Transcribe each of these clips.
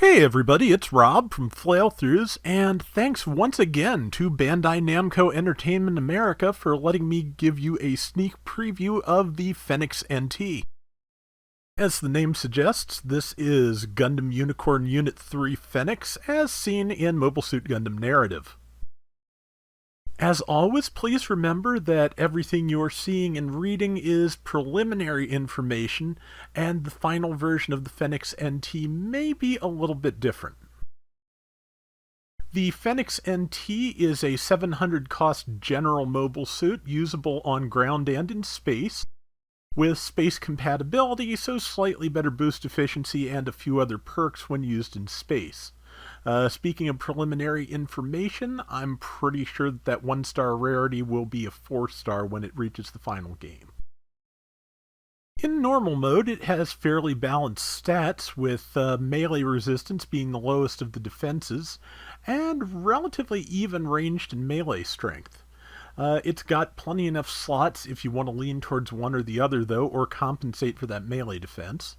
Hey everybody, it's Rob from Flailthroughs, and thanks once again to Bandai Namco Entertainment America for letting me give you a sneak preview of the Phenex NT. As the name suggests, this is Gundam Unicorn Unit 3 Phenex as seen in Mobile Suit Gundam narrative. As always, please remember that everything you're seeing and reading is preliminary information, and the final version of the Phenex NT may be a little bit different. The Phenex NT is a 700 cost general mobile suit usable on ground and in space, with space compatibility, so slightly better boost efficiency and a few other perks when used in space. Speaking of preliminary information, I'm pretty sure that 1-star rarity will be a 4-star when it reaches the final game. In normal mode, it has fairly balanced stats, with melee resistance being the lowest of the defenses, and relatively even ranged in melee strength. It's got plenty enough slots if you want to lean towards one or the other, though, or compensate for that melee defense.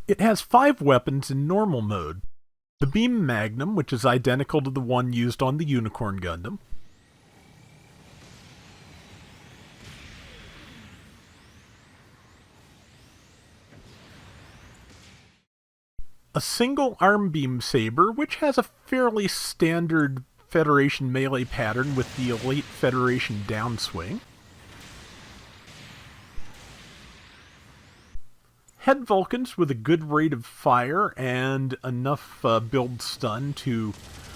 It has 5 weapons in normal mode. The Beam Magnum, which is identical to the one used on the Unicorn Gundam. A single arm beam saber, which has a fairly standard Federation melee pattern with the Elite Federation downswing. Head Vulcans with a good rate of fire and enough build stun to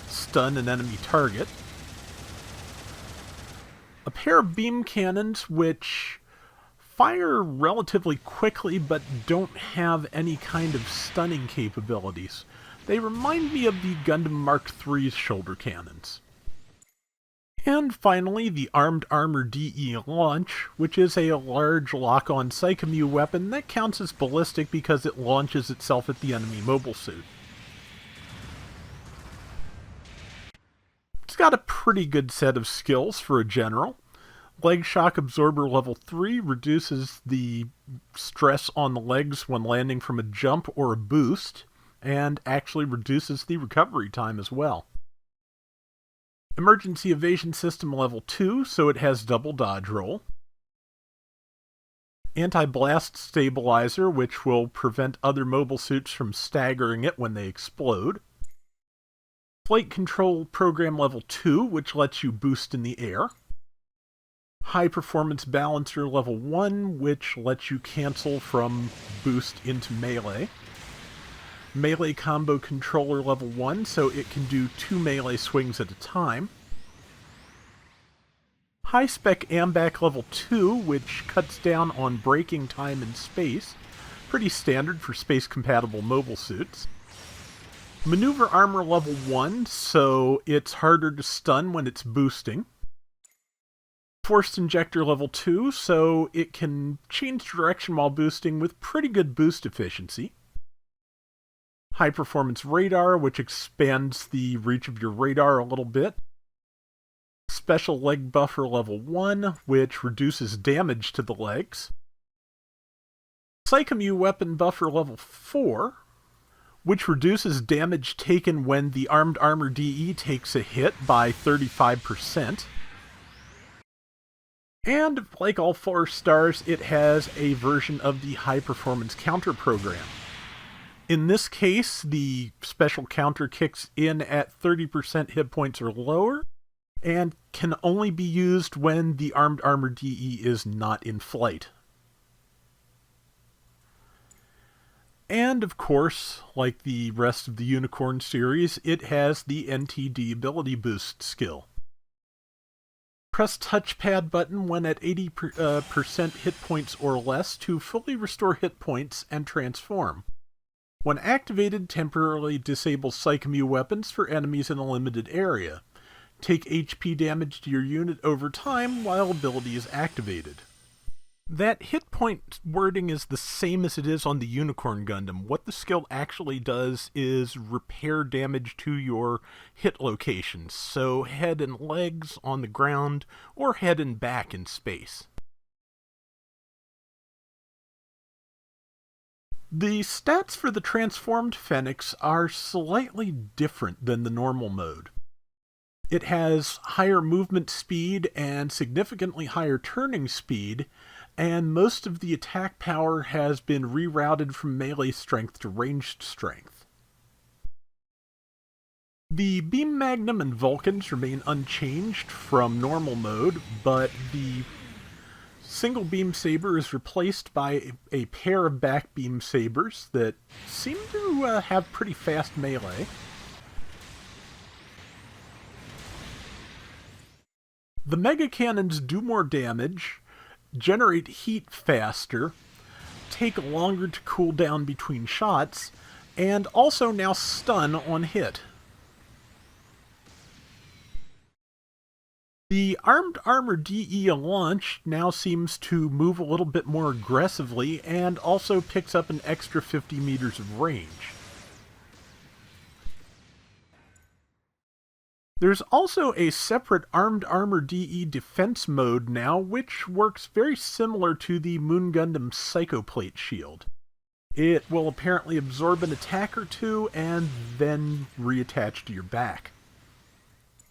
stun an enemy target. A pair of beam cannons which fire relatively quickly but don't have any kind of stunning capabilities. They remind me of the Gundam Mark III's shoulder cannons. And finally, the Armed Armor DE Launch, which is a large lock-on Psychomu weapon that counts as ballistic because it launches itself at the enemy mobile suit. It's got a pretty good set of skills for a general. Leg Shock Absorber level 3 reduces the stress on the legs when landing from a jump or a boost, and actually reduces the recovery time as well. Emergency Evasion System level 2, so it has double dodge roll. Anti-Blast Stabilizer, which will prevent other mobile suits from staggering it when they explode. Flight Control Program level 2, which lets you boost in the air. High Performance Balancer level 1, which lets you cancel from boost into melee. Melee Combo Controller level 1, so it can do 2 melee swings at a time. High Spec Ambac level 2, which cuts down on braking time in space. Pretty standard for space-compatible mobile suits. Maneuver Armor level 1, so it's harder to stun when it's boosting. Forced Injector level 2, so it can change direction while boosting with pretty good boost efficiency. High Performance Radar, which expands the reach of your radar a little bit. Special Leg Buffer level 1, which reduces damage to the legs. Psychomu Weapon Buffer level 4, which reduces damage taken when the Armed Armor DE takes a hit by 35%. And, like all 4 stars, it has a version of the High Performance Counter program. In this case, the special counter kicks in at 30% hit points or lower, and can only be used when the Armed Armor DE is not in flight. And, of course, like the rest of the Unicorn series, it has the NTD Ability Boost skill. Press touchpad button when at 80% hit points or less to fully restore hit points and transform. When activated, temporarily disable Psychomu weapons for enemies in a limited area. Take HP damage to your unit over time while ability is activated. That hit point wording is the same as it is on the Unicorn Gundam. What the skill actually does is repair damage to your hit locations, so head and legs on the ground, or head and back in space. The stats for the transformed Phenex are slightly different than the normal mode. It has higher movement speed and significantly higher turning speed, and most of the attack power has been rerouted from melee strength to ranged strength. The Beam Magnum and Vulcans remain unchanged from normal mode, but the single beam saber is replaced by a pair of back beam sabers that seem to have pretty fast melee. The mega cannons do more damage, generate heat faster, take longer to cool down between shots, and also now stun on hit. The Armed Armor DE launch now seems to move a little bit more aggressively and also picks up an extra 50 meters of range. There's also a separate Armed Armor DE defense mode now, which works very similar to the Moon Gundam Psycho Plate shield. It will apparently absorb an attack or two and then reattach to your back.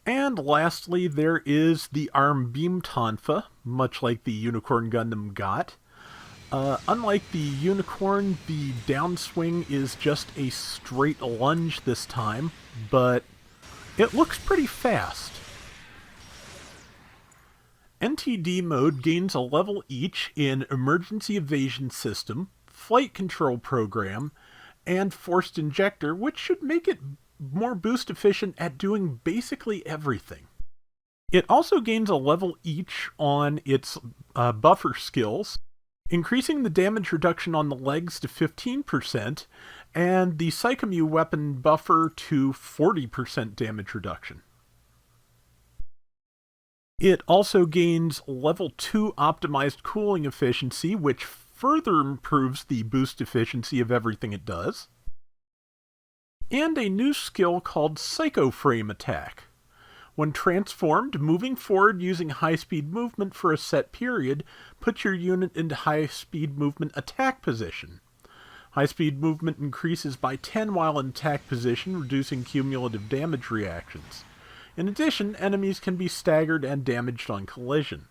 And lastly, there is the Arm Beam Tonfa, much like the Unicorn Gundam got. Unlike the Unicorn, the downswing is just a straight lunge this time, but it looks pretty fast. NTD mode gains a level each in Emergency Evasion System, Flight Control Program, and Forced Injector, which should make it more boost efficient at doing basically everything. It also gains a level each on its buffer skills, increasing the damage reduction on the legs to 15%, and the Psychomu weapon buffer to 40% damage reduction. It also gains level 2 optimized cooling efficiency, which further improves the boost efficiency of everything it does. And a new skill called Psycho Frame Attack. When transformed, moving forward using high-speed movement for a set period puts your unit into high-speed movement attack position. High-speed movement increases by 10 while in attack position, reducing cumulative damage reactions. In addition, enemies can be staggered and damaged on collision.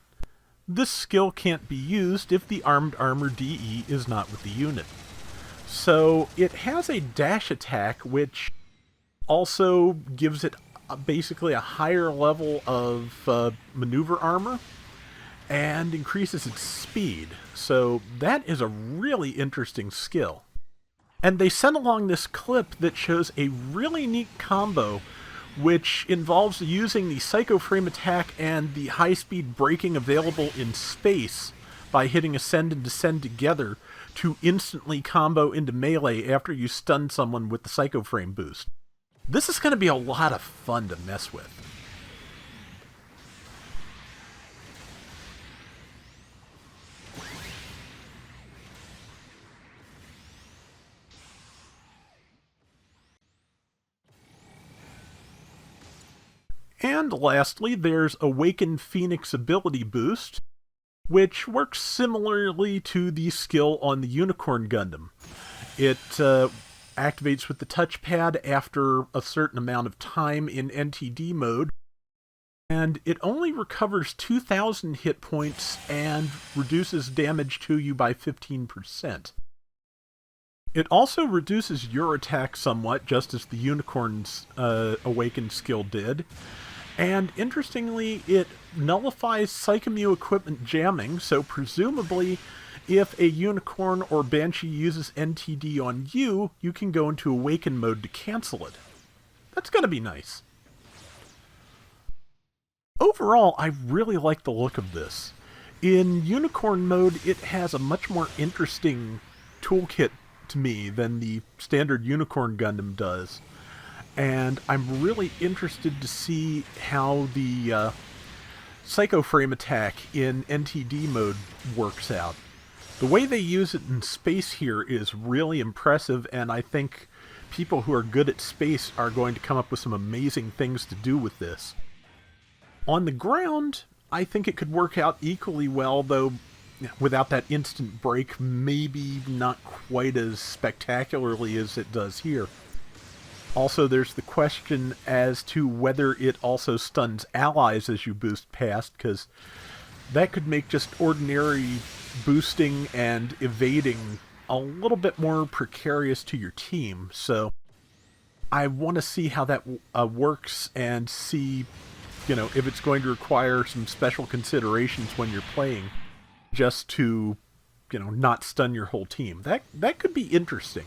This skill can't be used if the Armed Armor DE is not with the unit. So it has a dash attack, which also gives it basically a higher level of maneuver armor and increases its speed. So that is a really interesting skill. And they sent along this clip that shows a really neat combo which involves using the Psycho Frame Attack and the high-speed braking available in space by hitting Ascend and Descend together to instantly combo into melee after you stun someone with the Psycho Frame boost. This is going to be a lot of fun to mess with. And lastly, there's Awakened Phoenix Ability Boost, which works similarly to the skill on the Unicorn Gundam. It activates with the touchpad after a certain amount of time in NTD mode, and it only recovers 2,000 hit points and reduces damage to you by 15%. It also reduces your attack somewhat, just as the Unicorn's Awakened skill did. And interestingly, it nullifies Psychomu equipment jamming, so presumably if a Unicorn or Banshee uses NTD on you, you can go into Awaken mode to cancel it. That's going to be nice. Overall, I really like the look of this. In Unicorn mode, it has a much more interesting toolkit to me than the standard Unicorn Gundam does. And I'm really interested to see how the Psycho Frame Attack in NTD mode works out. The way they use it in space here is really impressive, and I think people who are good at space are going to come up with some amazing things to do with this. On the ground, I think it could work out equally well, though without that instant break, maybe not quite as spectacularly as it does here. Also, there's the question as to whether it also stuns allies as you boost past, because that could make just ordinary boosting and evading a little bit more precarious to your team. So I want to see how that works and see, if it's going to require some special considerations when you're playing just to, not stun your whole team. That could be interesting.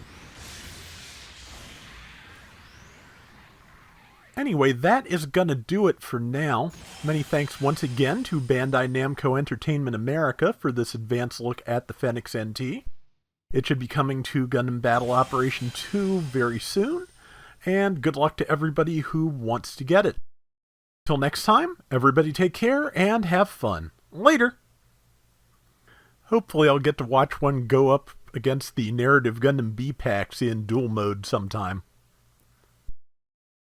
Anyway, that is going to do it for now. Many thanks once again to Bandai Namco Entertainment America for this advanced look at the Phenex NT. It should be coming to Gundam Battle Operation 2 very soon, and good luck to everybody who wants to get it. Till next time, everybody take care and have fun. Later! Hopefully I'll get to watch one go up against the narrative Gundam B-Packs in dual mode sometime.